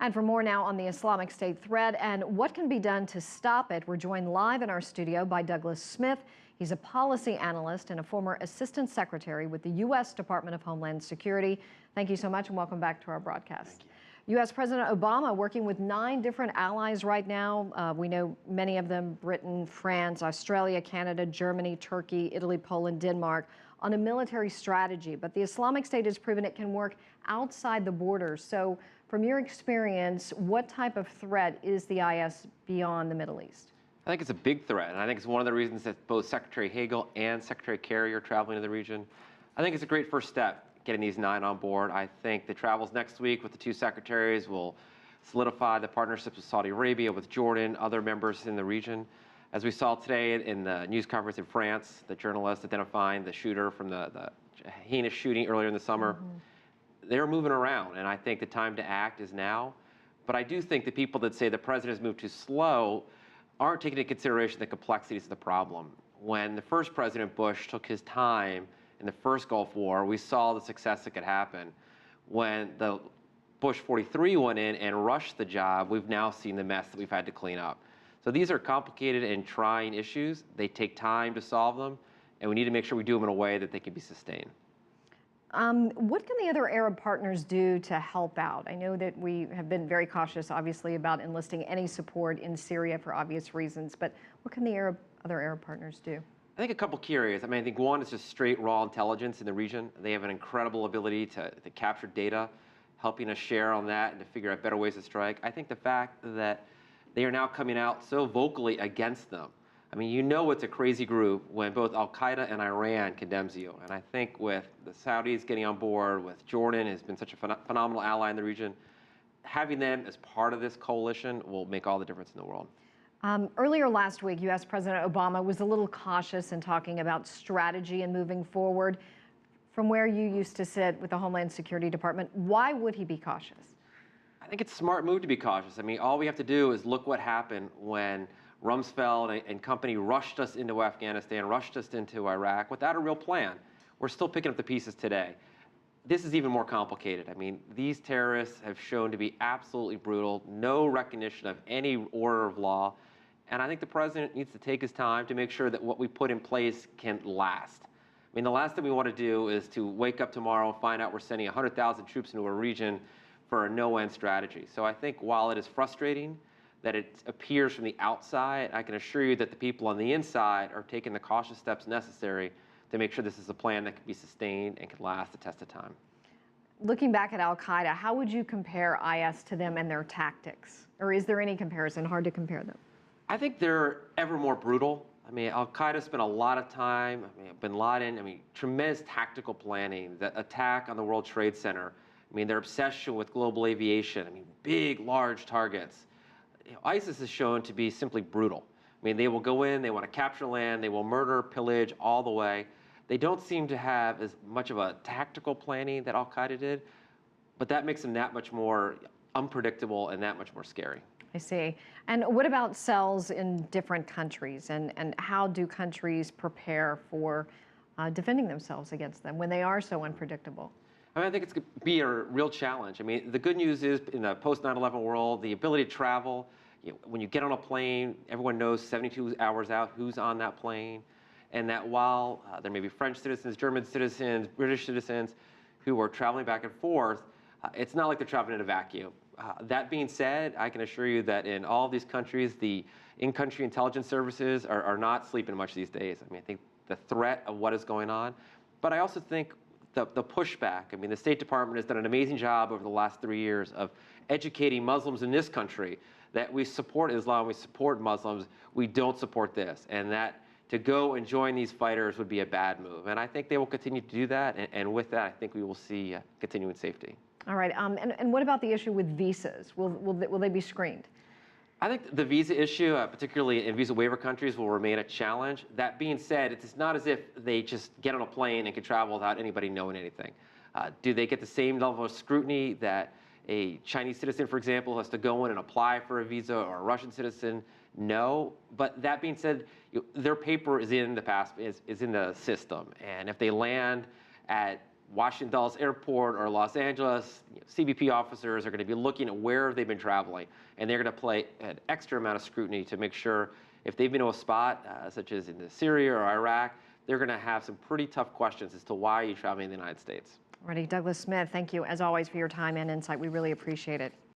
And for more now on the Islamic State threat and what can be done to stop it, we're joined live in our studio by Douglas Smith. He's a policy analyst and a former assistant secretary with the U.S. Department of Homeland Security. Thank you so much and welcome back to our broadcast. U.S. President Obama working with 9 different allies right now. We know many of them: Britain, France, Australia, Canada, Germany, Turkey, Italy, Poland, Denmark, on a military strategy. But the Islamic State has proven it can work outside the borders. So from your experience, what type of threat is the IS beyond the Middle East? I think it's a big threat, and I think it's one of the reasons that both Secretary Hagel and Secretary Kerry are traveling to the region. I think it's a great first step, getting these 9 on board. I think the travels next week with the 2 secretaries will solidify the partnerships with Saudi Arabia, with Jordan, other members in the region. As we saw today in the news conference in France, the journalist identifying the shooter from the heinous shooting earlier in the summer, they're moving around, and I think the time to act is now. But I do think the people that say the president has moved too slow aren't taking into consideration the complexities of the problem. When the first President Bush took his time in the first Gulf War, we saw the success that could happen. When the Bush 43 went in and rushed the job, we've now seen the mess that we've had to clean up. So these are complicated and trying issues. They take time to solve them, and we need to make sure we do them in a way that they can be sustained. What can the other Arab partners do to help out? I know that we have been very cautious, obviously, about enlisting any support in Syria for obvious reasons, but what can the other Arab partners do? I think a couple key areas. I think one is just straight raw intelligence in the region. They have an incredible ability to capture data, helping us share on that and to figure out better ways to strike. I think the fact that they are now coming out so vocally against them. You know it's a crazy group when both Al-Qaeda and Iran condemns you. And I think with the Saudis getting on board, with Jordan has been such a phenomenal ally in the region, having them as part of this coalition will make all the difference in the world. Earlier last week, U.S. President Obama was a little cautious in talking about strategy and moving forward. From where you used to sit with the Homeland Security Department, why would he be cautious? I think it's a smart move to be cautious. All we have to do is look what happened when Rumsfeld and company rushed us into Afghanistan, rushed us into Iraq without a real plan. We're still picking up the pieces today. This is even more complicated. These terrorists have shown to be absolutely brutal, no recognition of any order of law. And I think the president needs to take his time to make sure that what we put in place can last. The last thing we want to do is to wake up tomorrow and find out we're sending 100,000 troops into a region for a no-end strategy. So I think while it is frustrating that it appears from the outside, I can assure you that the people on the inside are taking the cautious steps necessary to make sure this is a plan that can be sustained and can last the test of time. Looking back at Al-Qaeda, how would you compare IS to them and their tactics? Or is there any comparison? Hard to compare them. I think they're ever more brutal. Al-Qaeda spent a lot of time, bin Laden, tremendous tactical planning, the attack on the World Trade Center, their obsession with global aviation, big, large targets. ISIS is shown to be simply brutal. They will go in, they want to capture land, they will murder, pillage all the way. They don't seem to have as much of a tactical planning that Al-Qaeda did, but that makes them that much more unpredictable and that much more scary. I see. And what about cells in different countries, and how do countries prepare for defending themselves against them when they are so unpredictable? I think it's going to be a real challenge. The good news is in the post-9/11 world, the ability to travel, when you get on a plane, everyone knows 72 hours out who's on that plane. And that while there may be French citizens, German citizens, British citizens who are traveling back and forth, it's not like they're traveling in a vacuum. That being said, I can assure you that in all of these countries, the in-country intelligence services are not sleeping much these days. I think the threat of what is going on, but I also think the pushback. The State Department has done an amazing job over the last 3 years of educating Muslims in this country that we support Islam, we support Muslims, we don't support this, and that to go and join these fighters would be a bad move. And I think they will continue to do that, and with that, I think we will see continuing safety. All right, and what about the issue with visas? Will they be screened? I think the visa issue, particularly in visa waiver countries, will remain a challenge. That being said, it's not as if they just get on a plane and can travel without anybody knowing anything. Do they get the same level of scrutiny that a Chinese citizen, for example, has to go in and apply for a visa, or a Russian citizen? No. But that being said, their paper is in the system, and if they land at Washington Dulles Airport or Los Angeles, CBP officers are going to be looking at where they've been traveling, and they're going to apply an extra amount of scrutiny to make sure if they've been to a spot, such as in Syria or Iraq, they're going to have some pretty tough questions as to why you're traveling in the United States. Alrighty, Douglas Smith, thank you as always for your time and insight. We really appreciate it.